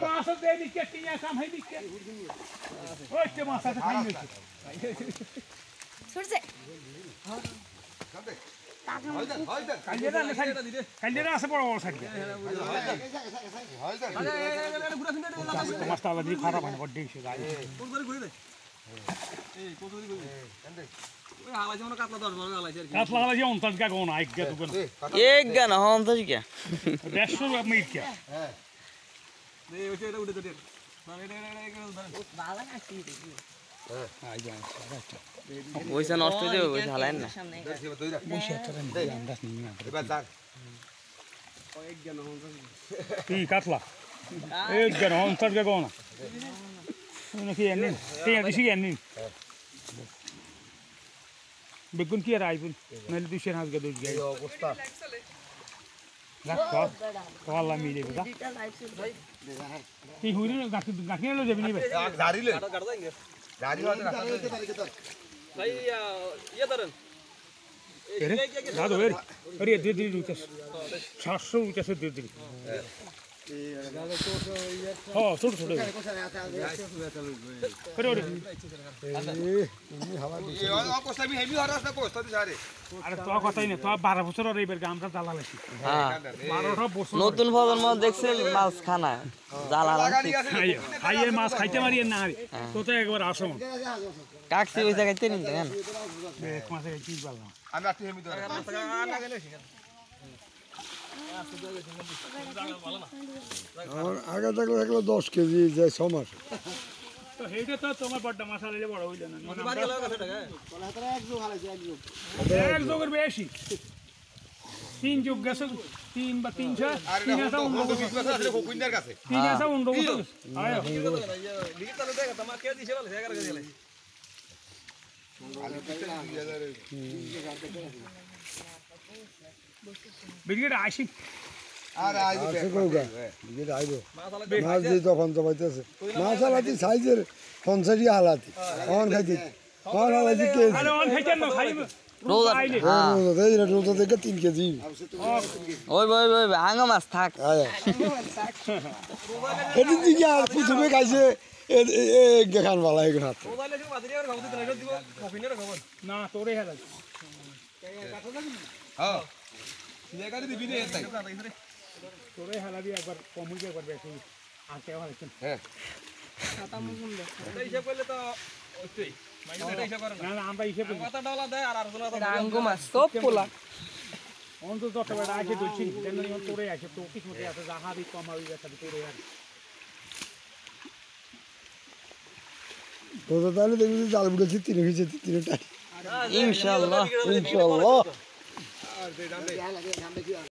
মাছ দেই দিকে টিয়া কাম হই দিকে ওই তে মাছ আছে খাই নিছে সরছে কালিয়া আছে বড় বড় সাইড মাছটা আলাদা খারাপ হয় না বড় ডিশ গায় কাতলা হালাইছে অন্তর গা কোন আইক গা দুগন এক গানা হন তো কি 150 মিনিট কে হ্যাঁ এই ওইটা এটা উঠে দে মানে এটা বালা কাছি দেখি আই যা পয়সা নষ্ট হয়ে যাবে পয়সা হালাইন না বসে একটা আন্দাজ নিই না এবার যাক কি কাতলা এক গা অন্তর গা কোন নাকি এনে টিয়া দিছি এনে বেগুন কি আর আইবুন নালে 200 হাজ গা দুই গা এই অবস্থা রাখ তো আল্লাহ মিলে বুঝা ডিজিটাল লাইভ ভাই কি হুইরি গাকি লো যাবি নি ভাই গাড়ি লই কাটা যায়গে গাড়ি হতে রাখা ভাই ইয়া ধরেন এরে দাদু এর আরে দে দে উঠাস 700 উঠাস দে দে হ্যাঁ ছোট ছোট করে ওরে এই অবস্থা আমি হেভি হরাস না পোস্ট দিছ আরে আরে তো কথাই না তো 12 বছর আর এইবার গামটা জ্বালা লাইছি হ্যাঁ 12টা বছর নতুন প্রজন্ম দেখছেন মাছ খানা জ্বালা গাড়ি আছে খাইয়ে মাছ খাইতে মারিয়ে না তো তো একবার আসো কাকসি পয়সা খাইতে নিন কেন এক মাসে কি বললাম আমি আটি হেমি তো না গেলে আগে থাকলে থাকলে 10 কেজি যায় 6 মাস তো হেইটা তো তোমার বড় মাছ আলাইলে বড় হইল না বাড়ি গেল কাছে টাকা এক যোগের বেশি 3 যোগ গেছে 3 বা 3 আর 3 এটা তো বিজনেস আছে কোকুইন্ডার কাছে 3 আছে উন্ডো আয় লিখিত তাহলে দেখা তোমার কে দিছে বলে 11 কেজি গেলে বিগড়ে আইছি আর আইবো আছে কোগা দিকে আইবো মাছ দিয়ে তখন তো পাইতেছে মাছ আলাতি সাইজের 50 হালাতি কোন খাইতে কোন হালাতি কেজি আরে অন খাইতেন না খাইব রোজা হ্যাঁ এই রোজা থেকে 3 কেজি ওই ওই ওই আঙ্গা মাছ থাক আয় এদিন দিকে আর প্রথমে খাইছে এই খান वाला এক হাত মোবাইলে যে বাদরি আর খাওয়া দিতে দিব কফিনের খবর না তোরে হেলা হ্যাঁ এই গাড়ি দিবি নে তাই তোরে হেলা দি একবার কমুই একবার বেশি আর কে ভালো আছেন হ্যাঁ এটা হিসাব করলে তো ওইটাই মাইনে এটা হিসাব করে না না আমরা হিসেবে কথা ডলা দেয় আর আরেকজন আঙ্গু মাছ সব পোলা অন্তত তো বড় আছে দুইছি দেন নিয়ম তোরে আছে তো কিছু মতে আছে জাহাবি কমাবি ব্যথা তোরে আর রোজা তাহলে দেখবি জাল বুড়েছি 3 কেজি 3 টাকা ইনশাআল্লাহ ইনশাআল্লাহ আর দে দাম দে